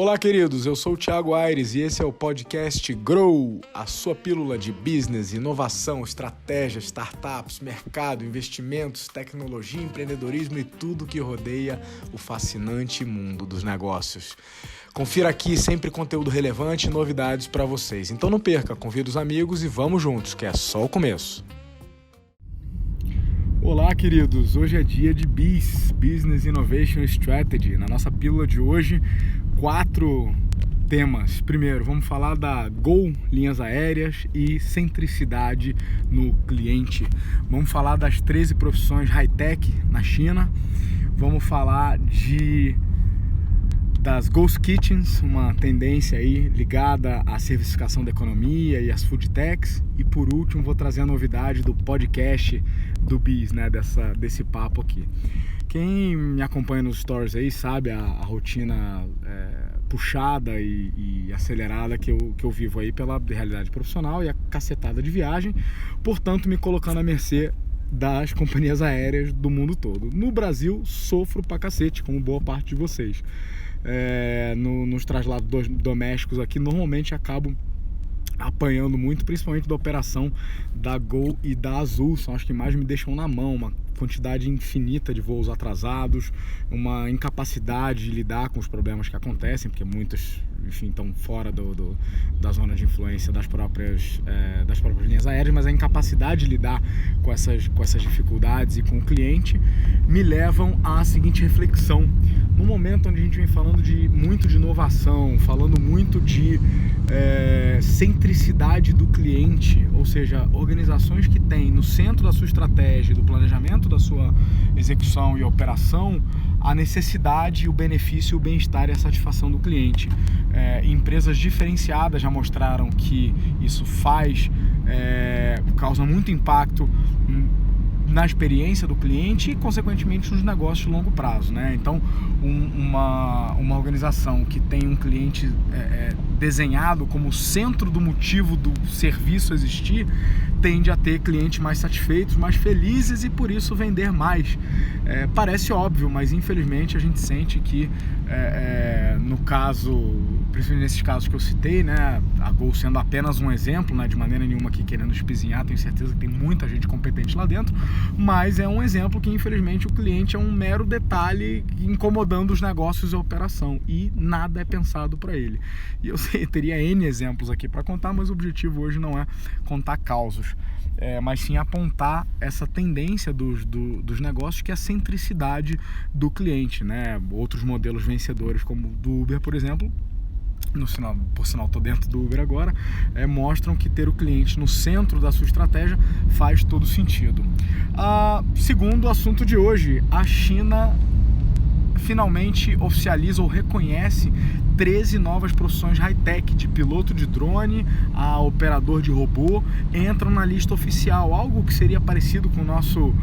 Olá, queridos, eu sou o Thiago Aires e esse é o podcast Grow, a sua pílula de business, inovação, estratégia, startups, mercado, investimentos, tecnologia, empreendedorismo e tudo que rodeia o fascinante mundo dos negócios. Confira aqui sempre conteúdo relevante e novidades para vocês. Então não perca, convida os amigos e vamos juntos, que é só o começo. Olá, queridos, hoje é dia de BIS, Business Innovation Strategy. Na nossa pílula de hoje, 4 temas. Primeiro, vamos falar da Gol Linhas Aéreas e centricidade no cliente. Vamos falar das 13 profissões high-tech na China. Vamos falar das Ghost Kitchens, uma tendência aí ligada à servicificação da economia e às food techs. E por último, vou trazer a novidade do podcast do BIS, né, desse papo aqui. Quem me acompanha nos stories aí sabe a rotina puxada e acelerada que eu vivo aí pela realidade profissional e a cacetada de viagem, portanto me colocando à mercê das companhias aéreas do mundo todo. No Brasil, sofro pra cacete, como boa parte de vocês. Nos traslados domésticos aqui, normalmente acabo apanhando muito, principalmente da operação da Gol e da Azul, são as que mais me deixam na mão, uma quantidade infinita de voos atrasados, uma incapacidade de lidar com os problemas que acontecem, porque muitos, enfim, estão fora da zona de influência das próprias linhas aéreas, mas a incapacidade de lidar com essas dificuldades e com o cliente me levam à seguinte reflexão. No momento onde a gente vem falando muito de inovação, falando muito de centricidade do cliente, ou seja, organizações que têm no centro da sua estratégia, do planejamento da sua execução e operação, a necessidade, o benefício, o bem-estar e a satisfação do cliente. Empresas diferenciadas já mostraram que isso causa muito impacto na experiência do cliente e, consequentemente, nos negócios de longo prazo, né? Então, uma organização que tem um cliente desenhado como centro do motivo do serviço existir, tende a ter clientes mais satisfeitos, mais felizes e, por isso, vender mais. Parece óbvio, mas, infelizmente, a gente sente que, no caso, principalmente nesses casos que eu citei, né, a Gol sendo apenas um exemplo, né, de maneira nenhuma aqui querendo espizinhar, tenho certeza que tem muita gente competente lá dentro, mas é um exemplo que, infelizmente, o cliente é um mero detalhe incomodando os negócios e a operação, e nada é pensado para ele. E eu teria N exemplos aqui para contar, mas o objetivo hoje não é contar causos, mas sim apontar essa tendência dos negócios, que é a centricidade do cliente, né? Outros modelos vencedores, como o do Uber, por exemplo, por sinal estou dentro do Uber agora, mostram que ter o cliente no centro da sua estratégia faz todo sentido. Segundo o assunto de hoje, a China finalmente oficializa ou reconhece 13 novas profissões high-tech, de piloto de drone a operador de robô, entram na lista oficial, algo que seria parecido com o nosso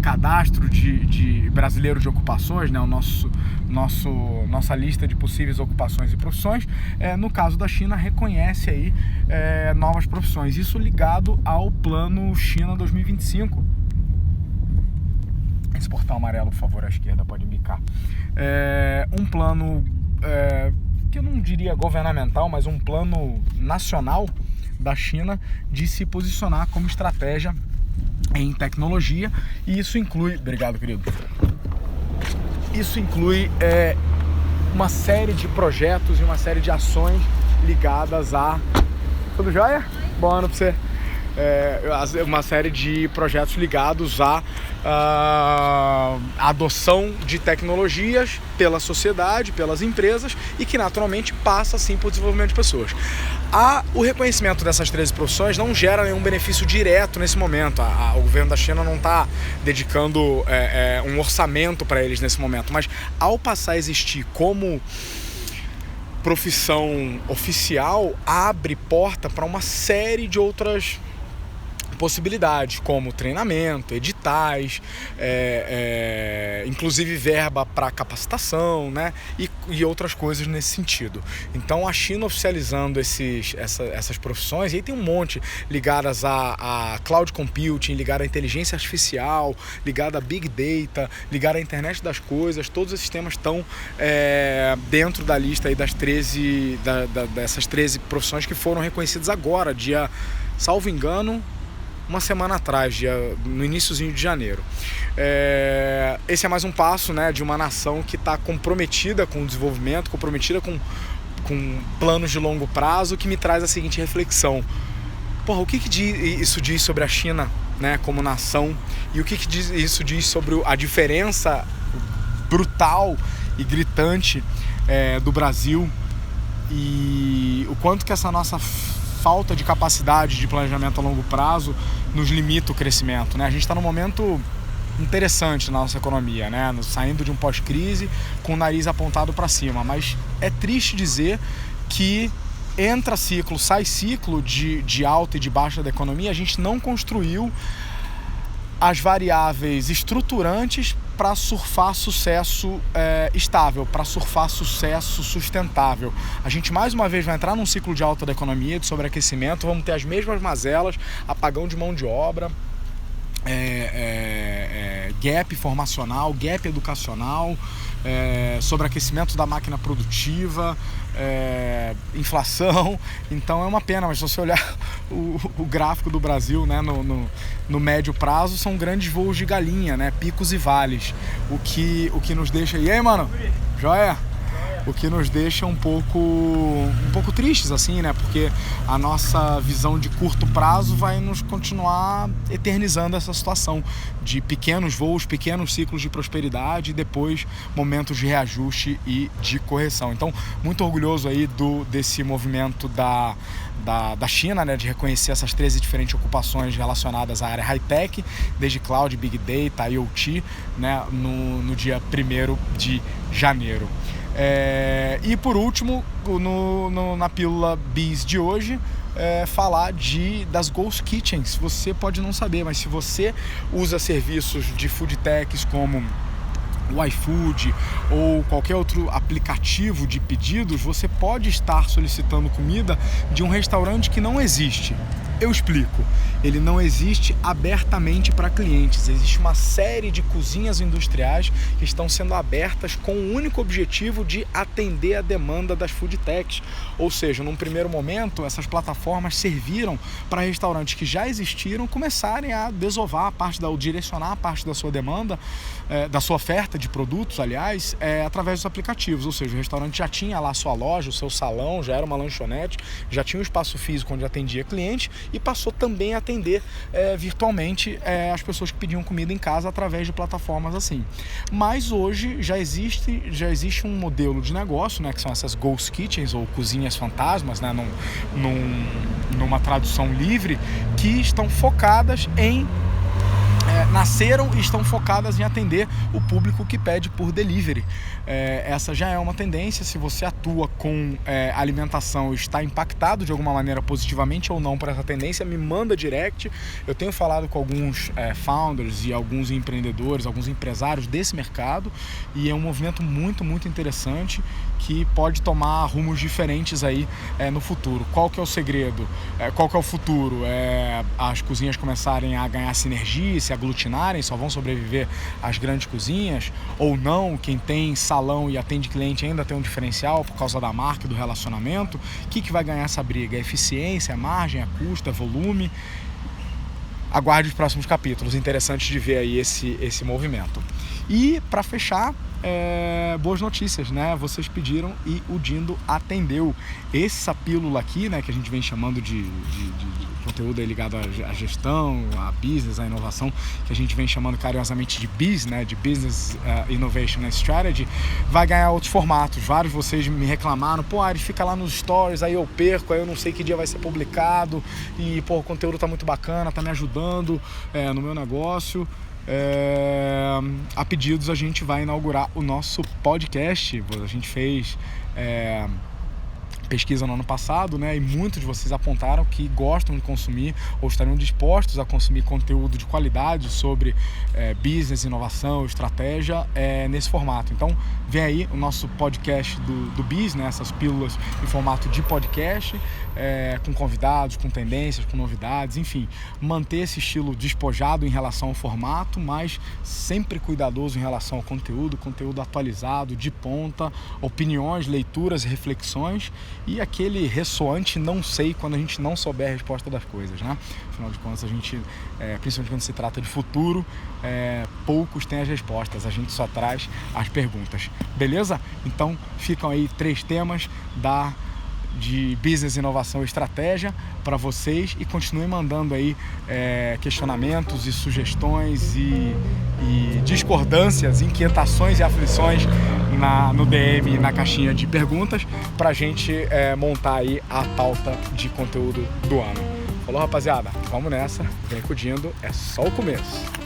cadastro de brasileiro de ocupações, né? Nossa lista de possíveis ocupações e profissões. No caso da China, reconhece aí novas profissões, isso ligado ao plano China 2025. Esse portal amarelo, por favor, à esquerda, pode indicar. Um plano que eu não diria governamental, mas um plano nacional da China de se posicionar como estratégia em tecnologia, e isso inclui... Obrigado, querido. Isso inclui uma série de projetos e uma série de ações ligadas a... Tudo jóia? Bom ano pra você. Uma série de projetos ligados à adoção de tecnologias pela sociedade, pelas empresas, e que naturalmente passa sim por desenvolvimento de pessoas. O reconhecimento dessas 13 profissões não gera nenhum benefício direto nesse momento. O governo da China não está dedicando um orçamento para eles nesse momento, mas ao passar a existir como profissão oficial, abre porta para uma série de outras possibilidades como treinamento, editais, inclusive verba para capacitação, né? E outras coisas nesse sentido. Então a China oficializando essas profissões, e aí tem um monte ligadas a cloud computing, ligada à inteligência artificial, ligada a big data, ligada à internet das coisas. Todos esses temas estão dentro da lista aí dessas 13 profissões que foram reconhecidas agora, salvo engano, uma semana atrás, no iniciozinho de janeiro. Esse é mais um passo, né, de uma nação que está comprometida com o desenvolvimento, comprometida com planos de longo prazo, que me traz a seguinte reflexão. Porra, o que isso diz sobre a China, né, como nação, e o que isso diz sobre a diferença brutal e gritante do Brasil, e o quanto que essa nossa falta de capacidade de planejamento a longo prazo nos limita o crescimento, né? A gente está num momento interessante na nossa economia, né? Saindo de um pós-crise com o nariz apontado para cima, mas é triste dizer que entra ciclo, sai ciclo de alta e de baixa da economia. A gente não construiu as variáveis estruturantes para surfar sucesso estável, para surfar sucesso sustentável. A gente mais uma vez vai entrar num ciclo de alta da economia, de sobreaquecimento, vamos ter as mesmas mazelas, apagão de mão de obra, gap formacional, gap educacional, sobreaquecimento da máquina produtiva, inflação. Então é uma pena, mas se você olhar o gráfico do Brasil, né, no médio prazo, são grandes voos de galinha, né, picos e vales, o que nos deixa... E aí, mano? Joia? O que nos deixa um pouco tristes, assim, né? Porque a nossa visão de curto prazo vai nos continuar eternizando essa situação de pequenos voos, pequenos ciclos de prosperidade e depois momentos de reajuste e de correção. Então, muito orgulhoso aí desse movimento da China, né, de reconhecer essas 13 diferentes ocupações relacionadas à área high-tech, desde cloud, big data, IoT, né, no dia 1º de janeiro. E por último, na pílula Biz de hoje, falar das Ghost Kitchens. Você pode não saber, mas se você usa serviços de food techs como o iFood ou qualquer outro aplicativo de pedidos, você pode estar solicitando comida de um restaurante que não existe. Eu explico. Ele não existe abertamente para clientes. Existe uma série de cozinhas industriais que estão sendo abertas com o único objetivo de atender a demanda das food techs. Ou seja, num primeiro momento, essas plataformas serviram para restaurantes que já existiram começarem a desovar direcionar a parte da sua demanda, da sua oferta de produtos, aliás, através dos aplicativos. Ou seja, o restaurante já tinha lá a sua loja, o seu salão, já era uma lanchonete, já tinha um espaço físico onde atendia cliente e passou também a atender virtualmente as pessoas que pediam comida em casa através de plataformas assim. Mas hoje já existe um modelo de negócio, né, que são essas Ghost Kitchens ou cozinhas fantasmas, né, numa tradução livre, que estão focadas nasceram e estão focadas em atender o público que pede por delivery. Essa já é uma tendência. Se você atua com alimentação e está impactado de alguma maneira positivamente ou não por essa tendência, me manda direct. Eu tenho falado com alguns founders e alguns empreendedores, alguns empresários desse mercado, e é um movimento muito, muito interessante que pode tomar rumos diferentes aí no futuro. Qual que é o segredo? Qual que é o futuro? As cozinhas começarem a ganhar sinergia, se aglutinarem, só vão sobreviver as grandes cozinhas, ou não, quem tem salão e atende cliente ainda tem um diferencial por causa da marca e do relacionamento. O que vai ganhar essa briga? É eficiência, é margem, é custo, é volume? Aguarde os próximos capítulos, interessante de ver aí esse movimento. E para fechar, boas notícias, né? Vocês pediram e o Dindo atendeu. Essa pílula aqui, né, que a gente vem chamando de conteúdo aí ligado à gestão, à business, à inovação, que a gente vem chamando carinhosamente de BIS, né, de Business Innovation and Strategy, vai ganhar outros formatos. Vários de vocês me reclamaram, Aires, fica lá nos stories, aí eu perco, aí eu não sei que dia vai ser publicado, e o conteúdo tá muito bacana, tá me ajudando no meu negócio. A pedidos, a gente vai inaugurar o nosso podcast. A gente fez pesquisa no ano passado, né, e muitos de vocês apontaram que gostam de consumir ou estariam dispostos a consumir conteúdo de qualidade sobre business, inovação, estratégia nesse formato. Então vem aí o nosso podcast do Biz, né, essas pílulas em formato de podcast, com convidados, com tendências, com novidades, enfim, manter esse estilo despojado em relação ao formato, mas sempre cuidadoso em relação ao conteúdo atualizado, de ponta, opiniões, leituras, reflexões e aquele ressoante não sei quando a gente não souber a resposta das coisas, né? Afinal de contas, a gente, principalmente quando se trata de futuro, poucos têm as respostas, a gente só traz as perguntas, beleza? Então ficam aí 3 temas de business, inovação e estratégia para vocês e continuem mandando aí questionamentos e sugestões e discordâncias, inquietações e aflições no DM, na caixinha de perguntas, para a gente montar aí a pauta de conteúdo do ano. Falou, rapaziada? Vamos nessa, vem acudindo, é só o começo.